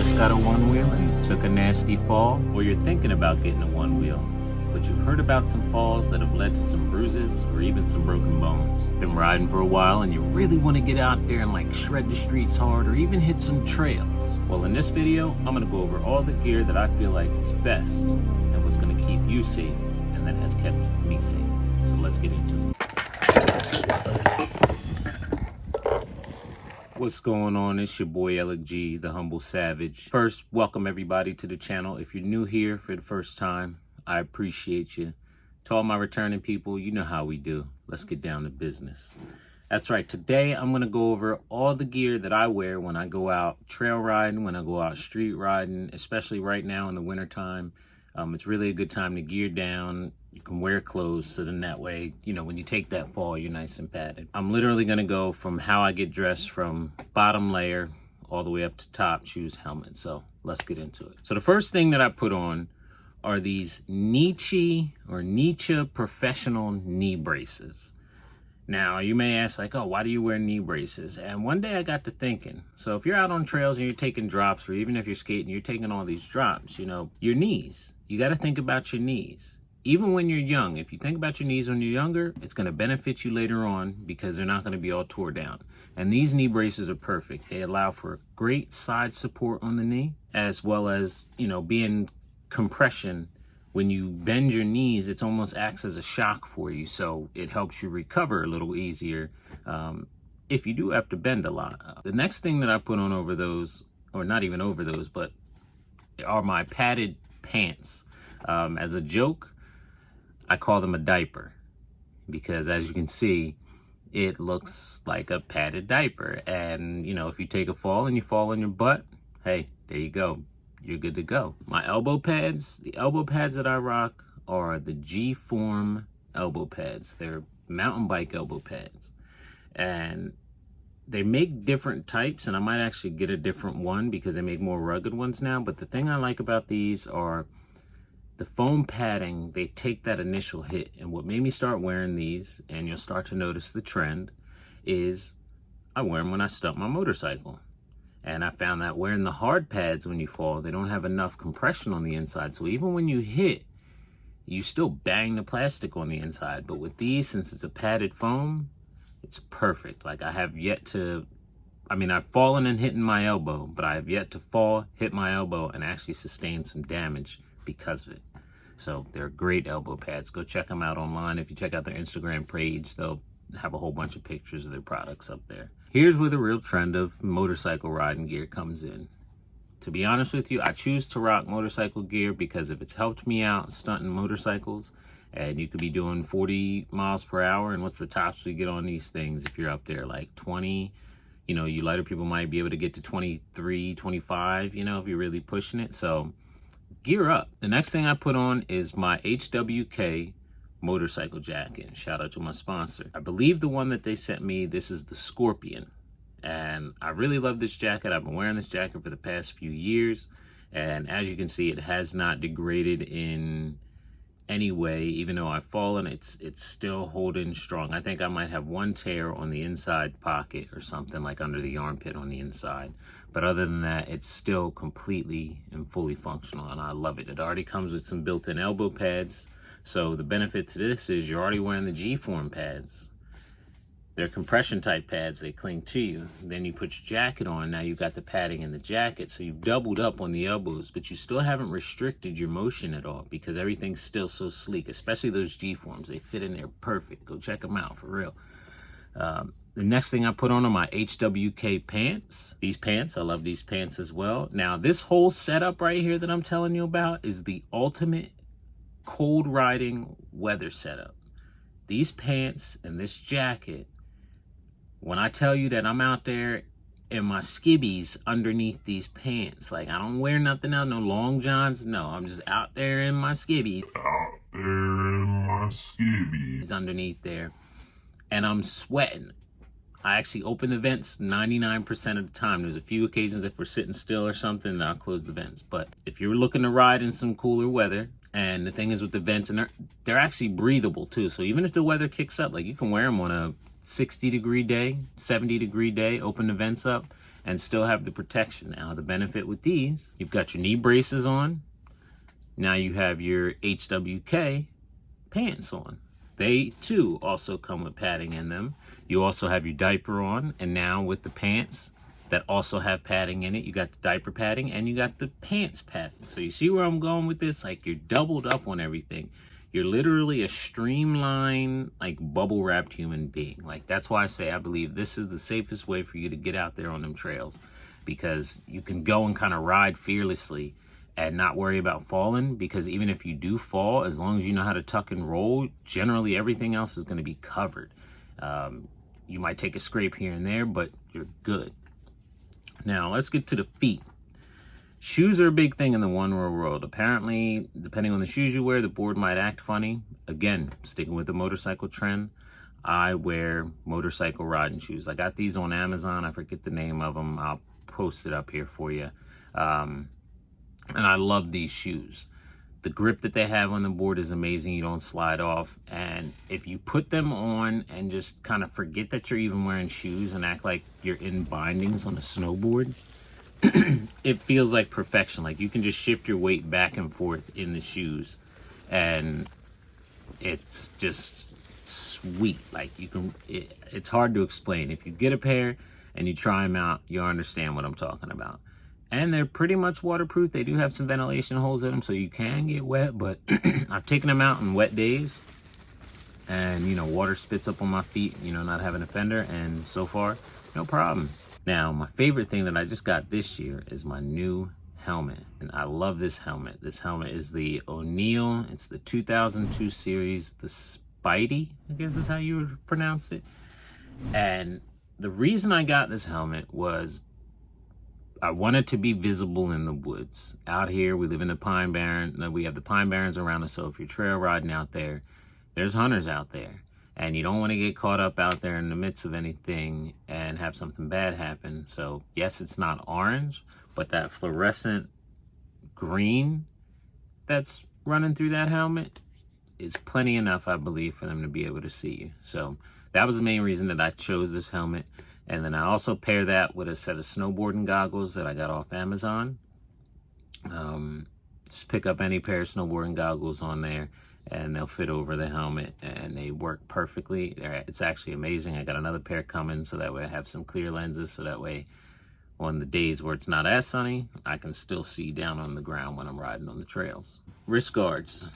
just got a OneWheel and took a nasty fall, or you're thinking about getting a OneWheel, but you've heard about some falls that have led to some bruises or even some broken bones. Been riding for a while and you really want to get out there and like shred the streets hard or even hit some trails. Well, in this video, I'm going to go over all the gear that I feel like is best and what's going to keep you safe and that has kept me safe. So let's get into it. What's going on? It's your boy LG, the Humble Savage. First, welcome everybody to the channel. If you're new here for the first time, I appreciate you. To all my returning people, you know how we do. Let's get down to business. That's right. Today, I'm going to go over all the gear that I wear when I go out trail riding, when I go out street riding, especially right now in the wintertime. It's really a good time to gear down. You can wear clothes so then that way, you know, when you take that fall, you're nice and padded. I'm literally going to go from how I get dressed from bottom layer all the way up to top, shoes, helmet. So let's get into it. So the first thing that I put on are these Nietzsche professional knee braces. Now, you may ask like, oh, why do you wear knee braces? And one day I got to thinking, so if you're out on trails and you're taking drops, or even if you're skating, you're taking all these drops, you know, your knees, you got to think about your knees. Even when you're young, if you think about your knees when you're younger, it's going to benefit you later on because they're not going to be all tore down. And these knee braces are perfect. They allow for great side support on the knee, as well as, you know, being compression. When you bend your knees, it almost acts as a shock for you. So it helps you recover a little easier if you do have to bend a lot. The next thing that I put on over those, or not even over those, but are my padded pants. As a joke, I call them a diaper because as you can see, it looks like a padded diaper. And, you know, if you take a fall and you fall on your butt, hey, there you go. You're good to go. My elbow pads, the elbow pads that I rock are the G3neralE elbow pads. They're mountain bike elbow pads. And they make different types, and I might actually get a different one because they make more rugged ones now. But the thing I like about these are the foam padding. They take that initial hit. And what made me start wearing these, and you'll start to notice the trend, is I wear them when I stump my motorcycle. And I found that wearing the hard pads when you fall, they don't have enough compression on the inside. So even when you hit, you still bang the plastic on the inside. But with these, since it's a padded foam, it's perfect. Like I have yet to, I mean, I've fallen and hit my elbow, but I have yet to fall, hit my elbow, and actually sustain some damage because of it. So they're great elbow pads. Go check them out online. If you check out their Instagram page, they'll have a whole bunch of pictures of their products up there. Here's where the real trend of motorcycle riding gear comes in. To be honest with you, I choose to rock motorcycle gear because if it's helped me out stunting motorcycles, and you could be doing 40 miles per hour, and what's the tops we get on these things? If you're up there like 20, you know, you lighter people might be able to get to 23, 25, you know, if you're really pushing it. So gear up. The next thing I put on is my HWK motorcycle jacket. Shout out to my sponsor. I believe the one that they sent me, this is the Scorpion. And I really love this jacket. I've been wearing this jacket for the past few years. And as you can see, it has not degraded in any way. Even though I've fallen, it's still holding strong. I think I might have one tear on the inside pocket or something, like under the armpit on the inside. But other than that, it's still completely and fully functional. And I love it. It already comes with some built-in elbow pads. So the benefit to this is you're already wearing the G-form pads. They're compression type pads. They cling to you. Then you put your jacket on. Now you've got the padding in the jacket. So you've doubled up on the elbows, but you still haven't restricted your motion at all because everything's still so sleek, especially those G-forms. They fit in there perfect. Go check them out for real. The next thing I put on are my HWK pants. These pants, I love these pants as well. Now this whole setup right here that I'm telling you about is the ultimate cold riding weather setup. These pants and this jacket, when I tell you that I'm out there in my skibbies underneath these pants, like I don't wear nothing else, no long johns, no, I'm just out there in my skibbies. Underneath there, and I'm sweating. I actually open the vents 99% of the time. There's a few occasions if we're sitting still or something, I'll close the vents. But if you're looking to ride in some cooler weather, and the thing is with the vents, and they're actually breathable too. So even if the weather kicks up, like you can wear them on a 60-degree day, 70-degree day, open the vents up, and still have the protection. Now, the benefit with these, you've got your knee braces on. Now you have your HWK pants on. They too also come with padding in them. You also have your diaper on, and now with the pants that also have padding in it, you got the diaper padding and you got the pants padding. So you see where I'm going with this? Like, you're doubled up on everything. You're literally a streamlined, like, bubble wrapped human being. Like, that's why I say I believe this is the safest way for you to get out there on them trails, because you can go and kind of ride fearlessly and not worry about falling, because even if you do fall, as long as you know how to tuck and roll, generally everything else is going to be covered. You might take a scrape here and there, but you're good. Now, let's get to the feet. Shoes are a big thing in the OneWheel world. Apparently, depending on the shoes you wear, the board might act funny. Again, sticking with the motorcycle trend, I wear motorcycle riding shoes. I got these on Amazon. I forget the name of them. I'll post it up here for you. And I love these shoes. The grip that they have on the board is amazing. You don't slide off. And if you put them on and just kind of forget that you're even wearing shoes and act like you're in bindings on a snowboard, it feels like perfection. Like, you can just shift your weight back and forth in the shoes, and it's just sweet. Like, you can, it's hard to explain. If you get a pair and you try them out, you'll understand what I'm talking about. And they're pretty much waterproof. They do have some ventilation holes in them, so you can get wet, but I've taken them out on wet days, and, you know, water spits up on my feet, you know, not having a fender, and so far, no problems. Now, my favorite thing that I just got this year is my new helmet, and I love this helmet. This helmet is the O'Neill. It's the 2002 series, the Spidey, I guess is how you would pronounce it. And the reason I got this helmet was I wanted to be visible in the woods. Out here, we live in the Pine Barren. We have the Pine Barrens around us, so if you're trail riding out there, there's hunters out there. And you don't want to get caught up out there in the midst of anything and have something bad happen. So, yes, it's not orange, but that fluorescent green that's running through that helmet is plenty enough, I believe, for them to be able to see you. So that was the main reason that I chose this helmet. And then I also pair that with a set of snowboarding goggles that I got off Amazon. Just pick up any pair of snowboarding goggles on there, and they'll fit over the helmet, and they work perfectly. It's actually amazing. I got another pair coming, so that way I have some clear lenses, so that way on the days where it's not as sunny, I can still see down on the ground when I'm riding on the trails. Wrist guards.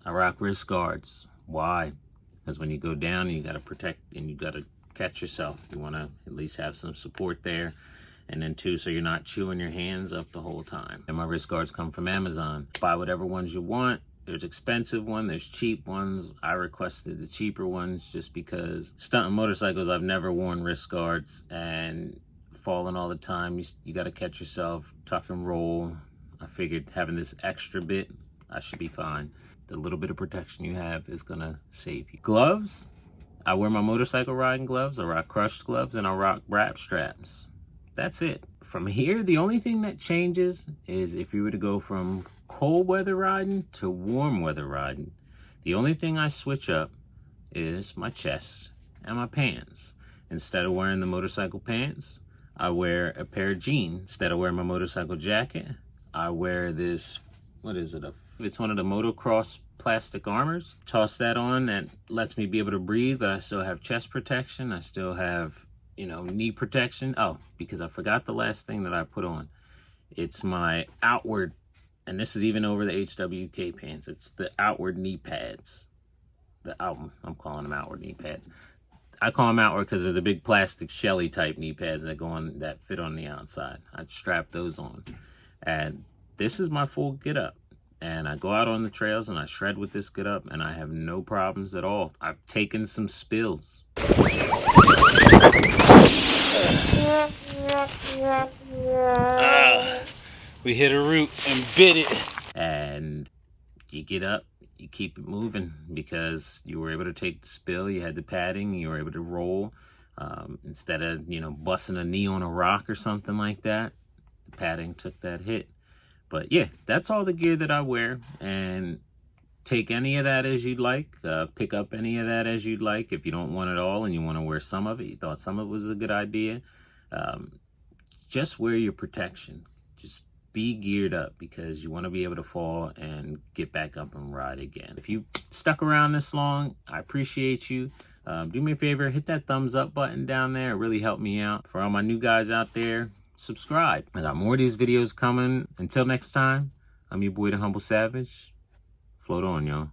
I rock wrist guards. Why? Because when you go down, you got to protect, and you got to catch yourself. You want to at least have some support there. And then too, so you're not chewing your hands up the whole time. And my wrist guards come from Amazon. Buy whatever ones you want. There's expensive ones, there's cheap ones. I requested the cheaper ones just because stunting motorcycles, I've never worn wrist guards and falling all the time. You got to catch yourself, tuck and roll. I figured having this extra bit, I should be fine. The little bit of protection you have is gonna save you. Gloves, I wear my motorcycle riding gloves. I rock crushed gloves, and I rock wrap straps. That's it. From here, the only thing that changes is if you were to go from cold weather riding to warm weather riding, the only thing I switch up is my chest and my pants. Instead of wearing the motorcycle pants, I wear a pair of jeans. Instead of wearing my motorcycle jacket, I wear this, what is it? It's one of the motocross plastic armors. Toss that on, that lets me be able to breathe, but I still have chest protection. I still have, you know, knee protection. Oh, because I forgot the last thing that I put on. It's my outward, and this is even over the HWK pants. It's the outward knee pads. I'm calling them outward knee pads. I call them outward because they're the big plastic Shelly type knee pads that go on, that fit on the outside. I strap those on. And this is my full get up. And I go out on the trails and I shred with this get up, and I have no problems at all. I've taken some spills. We hit a root and bit it. And you get up, you keep it moving, because you were able to take the spill, you had the padding, you were able to roll. Instead of, you know, busting a knee on a rock or something like that, the padding took that hit. But yeah, that's all the gear that I wear, and take any of that as you'd like. Pick up any of that as you'd like. If you don't want it all and you want to wear some of it, you thought some of it was a good idea, just wear your protection. Just be geared up, because you want to be able to fall and get back up and ride again. If you stuck around this long, I appreciate you. Do me a favor, hit that thumbs up button down there. It really helped me out. For all my new guys out there, subscribe. I got more of these videos coming. Until next time, I'm your boy, the Humble Savage. Float on, y'all.